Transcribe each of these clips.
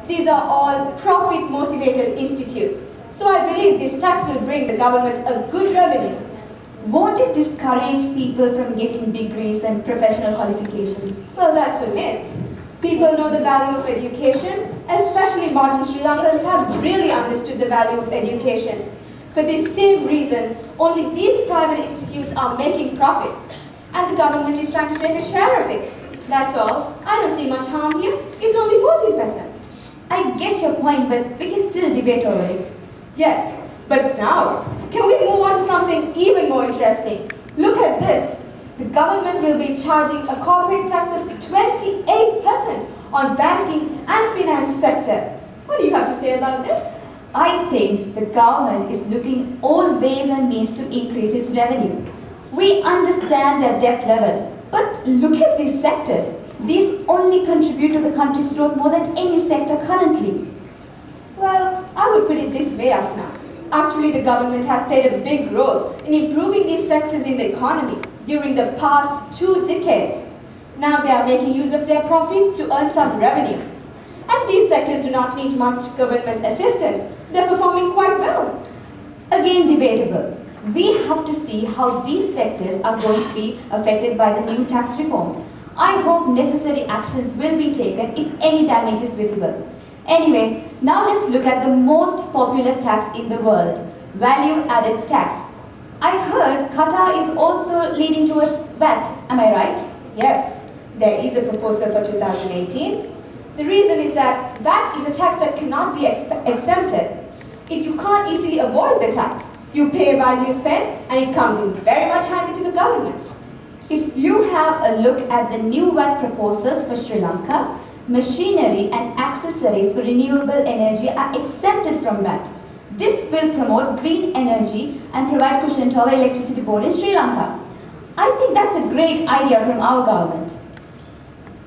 these are all profit-motivated institutes. So I believe this tax will bring the government a good revenue. Won't it discourage people from getting degrees and professional qualifications? Well, that's a myth. People know the value of education, especially modern Sri Lankans have really understood the value of education. For this same reason, only these private institutes are making profits, and the government is trying to take a share of it. That's all. I don't see much harm here. It's only 14%. I get your point, but we can still debate over it. Yes, but now, can we move on to something even more interesting? Look at this. The government will be charging a corporate tax of 28% on banking and finance sector. What do you have to say about this? I think the government is looking all ways and means to increase its revenue. We understand their debt level, but look at these sectors. These only contribute to the country's growth more than any sector currently. Well, I would put it this way, Asna. Actually, the government has played a big role in improving these sectors in the economy during the past 2 decades. Now they are making use of their profit to earn some revenue. And these sectors do not need much government assistance. They are performing quite well. Again, debatable. We have to see how these sectors are going to be affected by the new tax reforms. I hope necessary actions will be taken if any damage is visible. Anyway, now let's look at the most popular tax in the world, value-added tax. I heard Qatar is also leaning towards VAT, am I right? Yes, there is a proposal for 2018. The reason is that VAT is a tax that cannot be exempted. You can't easily avoid the tax. You pay while you spend, and it comes in very much handy to the government. If you have a look at the new VAT proposals for Sri Lanka, machinery and accessories for renewable energy are exempted from VAT. This will promote green energy and provide cushion to our electricity board in Sri Lanka. I think that's a great idea from our government.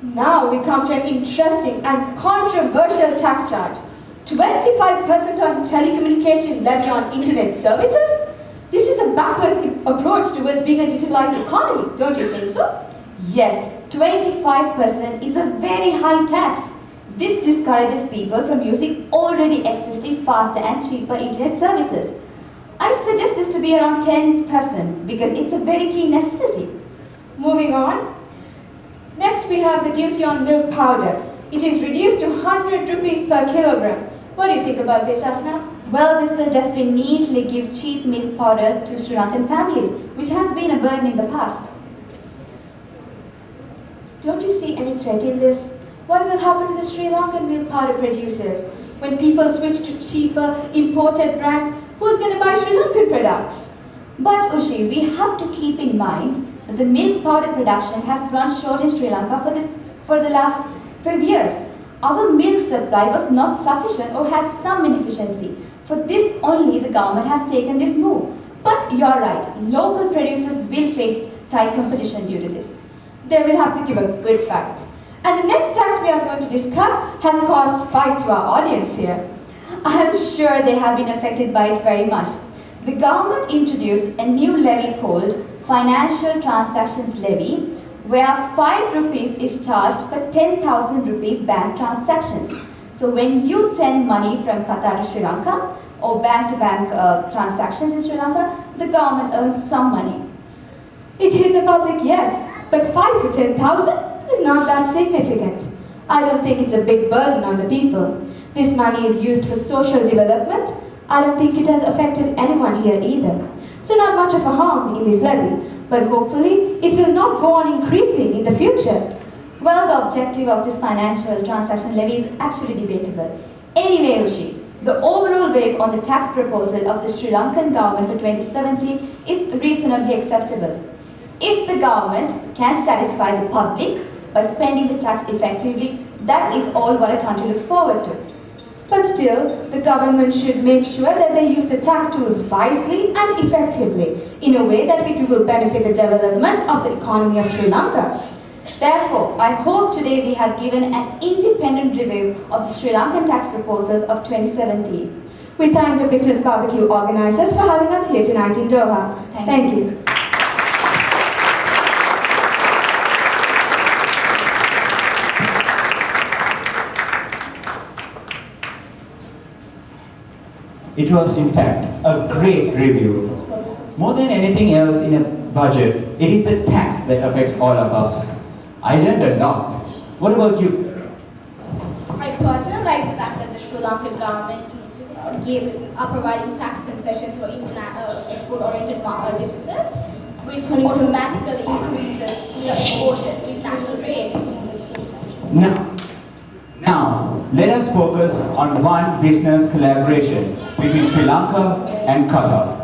Now we come to an interesting and controversial tax charge. 25% on telecommunication levy on internet services? This is a backward approach towards being a digitalized economy, don't you think so? Yes, 25% is a very high tax. This discourages people from using already existing faster and cheaper internet services. I suggest this to be around 10% because it's a very key necessity. Moving on. Next we have the duty on milk powder. It is reduced to 100 rupees per kilogram. What do you think about this, Asna? Well, this will definitely give cheap milk powder to Sri Lankan families, which has been a burden in the past. Don't you see any threat in this? What will happen to the Sri Lankan milk powder producers? When people switch to cheaper, imported brands, who's going to buy Sri Lankan products? But Ushi, we have to keep in mind that the milk powder production has run short in Sri Lanka for the last 5 years. Our milk supply was not sufficient or had some inefficiency. For this only, the government has taken this move. But you're right, local producers will face tight competition due to this. They will have to give a good fight. And the next tax we are going to discuss has caused fight to our audience here. I am sure they have been affected by it very much. The government introduced a new levy called Financial Transactions Levy, where 5 rupees is charged per 10,000 rupees bank transactions. So when you send money from Qatar to Sri Lanka or bank-to-bank transactions in Sri Lanka, the government earns some money. It hit the public, yes, but 5 to 10,000 is not that significant. I don't think it's a big burden on the people. This money is used for social development. I don't think it has affected anyone here either. So not much of a harm in this levy, but hopefully it will not go on increasing in the future. Well, the objective of this financial transaction levy is actually debatable. Anyway, Ushi, the overall weight on the tax proposal of the Sri Lankan government for 2017 is reasonably acceptable. If the government can satisfy the public by spending the tax effectively, that is all what a country looks forward to. But still, the government should make sure that they use the tax tools wisely and effectively, in a way that it will benefit the development of the economy of Sri Lanka. Therefore, I hope today we have given an independent review of the Sri Lankan tax proposals of 2017. We thank the Business BBQ organizers for having us here tonight in Doha. Thank you. It was, in fact, a great review. More than anything else in a budget, it is the tax that affects all of us. I learned a lot. What about you? I personally like the fact that the Sri Lankan government are providing tax concessions for export-oriented businesses, which automatically increases the exposure to international trade. Now, let us focus on one business collaboration between Sri Lanka and Qatar.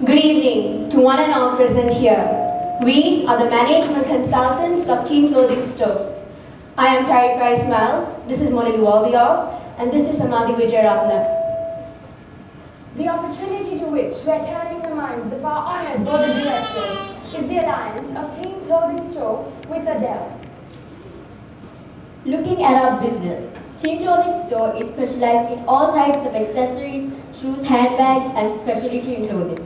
Good evening to one and all present here. We are the management consultants of Team Clothing Store. I am Tarifa Ismail, this is Monili Walbiov, and this is Samadhi Vijayaratna. The opportunity to which we are turning the minds of our honored board of directors is the alliance of Team Clothing Store with Adele. Looking at our business, Team Clothing Store is specialized in all types of accessories, shoes, handbags, and specialty teen clothing.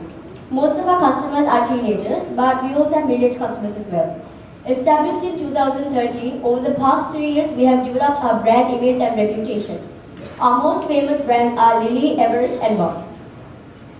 Most of our customers are teenagers, but we also have middle-aged customers as well. Established in 2013, over the past 3 years, we have developed our brand image and reputation. Our most famous brands are Lily, Everest, and Boss.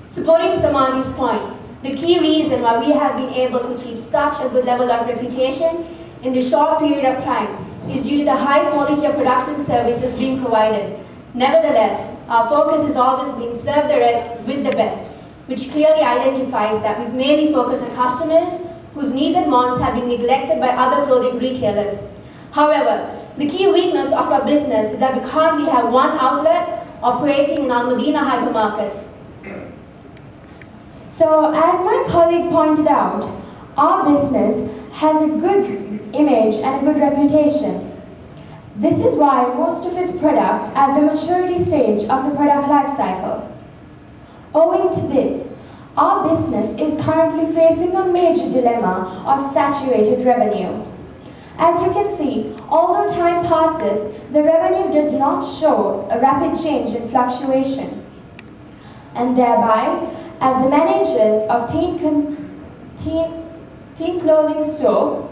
Supporting Samadhi's point, the key reason why we have been able to achieve such a good level of reputation in the short period of time is due to the high quality of production services being provided. Nevertheless, our focus has always been serve the rest with the best, which clearly identifies that we've mainly focused on customers whose needs and wants have been neglected by other clothing retailers. However, the key weakness of our business is that we currently have one outlet operating in Al Madina hypermarket. So, as my colleague pointed out, our business has a good image and a good reputation. This is why most of its products are at the maturity stage of the product life cycle. Owing to this, our business is currently facing a major dilemma of saturated revenue. As you can see, although time passes, the revenue does not show a rapid change in fluctuation. And thereby, as the managers of Teen Clothing Store,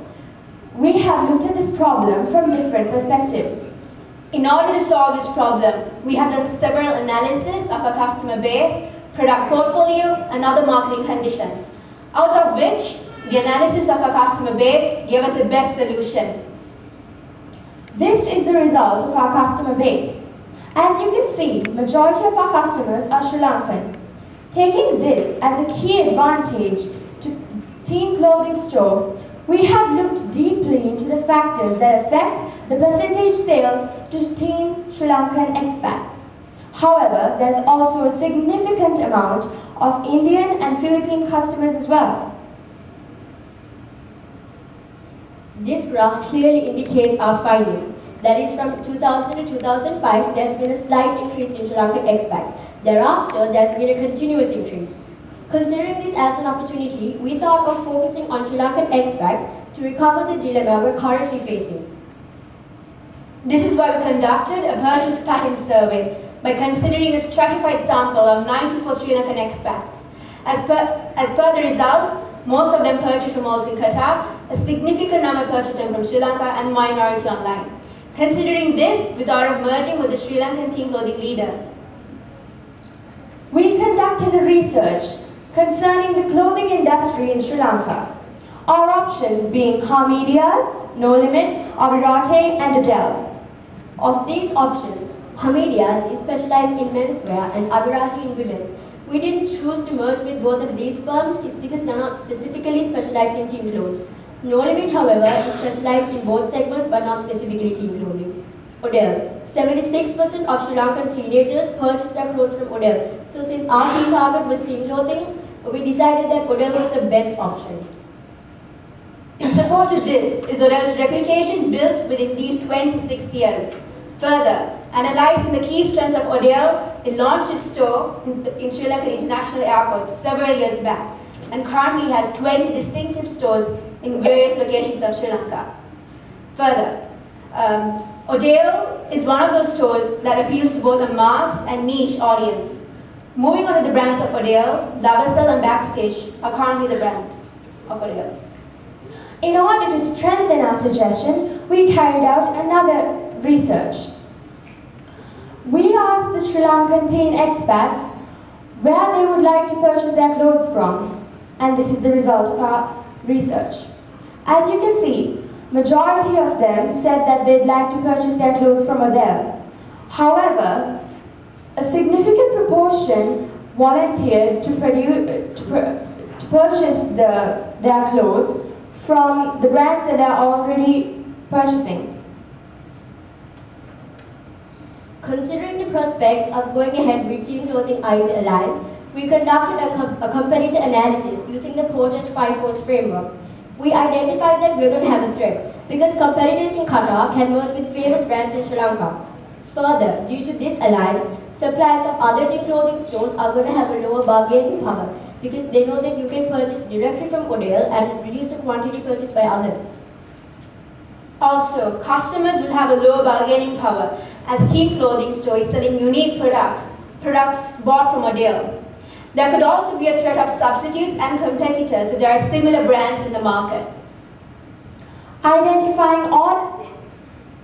we have looked at this problem from different perspectives. In order to solve this problem, we have done several analyses of our customer base, product portfolio, and other marketing conditions, out of which the analysis of our customer base gave us the best solution. This is the result of our customer base. As you can see, majority of our customers are Sri Lankan. Taking this as a key advantage to Teen Clothing Store, we have looked deeply into the factors that affect the percentage sales to teen Sri Lankan expats. However, there's also a significant amount of Indian and Philippine customers as well. This graph clearly indicates our findings. That is, from 2000 to 2005, there has been a slight increase in Sri Lankan expats. Thereafter, there has been a continuous increase. Considering this as an opportunity, we thought of focusing on Sri Lankan expats to recover the dilemma we're currently facing. This is why we conducted a purchase pattern survey by considering a stratified sample of 94 Sri Lankan expats. As per the result, most of them purchased from malls in Qatar, a significant number purchased them from Sri Lanka, and minority online. Considering this, we thought of merging with the Sri Lankan teen clothing leader. We conducted a research concerning the clothing industry in Sri Lanka. Our options being Hamidias, No Limit, Avirate, and Adele. Of these options, Hamidias is specialized in menswear and Avirati in women's. We didn't choose to merge with both of these firms is because they're not specifically specialized in teen clothes. No Limit, however, is specialized in both segments but not specifically teen clothing. Odell. 76% of Sri Lankan teenagers purchase their clothes from Odell. So since our key target was teen clothing, we decided that Odell was the best option. In support of this is Odell's reputation built within these 26 years. Further, Analyzing the key strengths of Odell, it launched its store in Sri Lanka International Airport several years back and currently has 20 distinctive stores in various locations of Sri Lanka. Further, Odell is one of those stores that appeals to both a mass and niche audience. Moving on to the brands of Odell, Lavasel and Backstage are currently the brands of Odell. In order to strengthen our suggestion, we carried out another research. We asked the Sri Lankan teen expats where they would like to purchase their clothes from, and this is the result of our research. As you can see, majority of them said that they'd like to purchase their clothes from Odell. However, a significant proportion volunteered to purchase their clothes from the brands that they are already purchasing. Considering the prospects of going ahead with Team Clothing Idol Alliance, we conducted a competitor analysis using the Porter's 5 Force framework. We identified that we're going to have a threat because competitors in Qatar can merge with famous brands in Sri Lanka. Further, due to this alliance, suppliers of other Team Clothing stores are going to have a lower bargaining power because they know that you can purchase directly from Odell and reduce the quantity purchased by others. Also, customers will have a lower bargaining power as Team Clothing store is selling unique products bought from Odell. There could also be a threat of substitutes and competitors if there are similar brands in the market. Identifying all of this,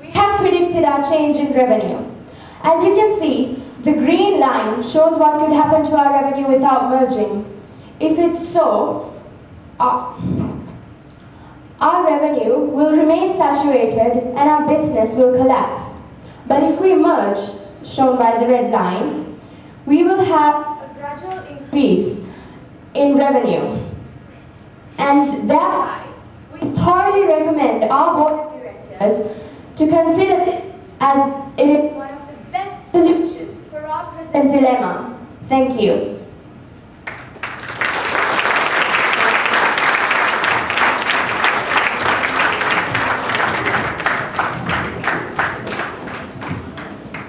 we have predicted our change in revenue. As you can see, the green line shows what could happen to our revenue without merging. If it's so, our revenue will remain saturated and our business will collapse. But if we merge, shown by the red line, we will have a gradual increase in revenue. And thereby, we thoroughly recommend our board of directors to consider this as it is one of the best solutions for our present dilemma. Thank you.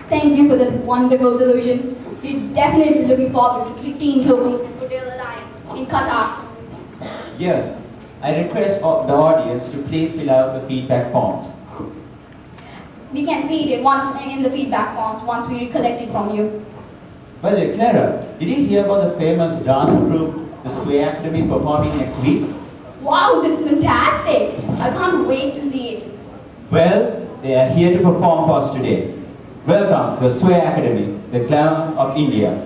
Thank you for that wonderful solution. We're definitely looking forward to Team Clothing and Odell Alliance in Qatar. Yes, I request the audience to please fill out the feedback forms. We can see it in the feedback forms once we recollect it from you. Well, Clara, did you hear about the famous dance group, the Sway Academy, performing next week? Wow, that's fantastic! I can't wait to see it. Well, they are here to perform for us today. Welcome to the Sway Academy, the glamour of India.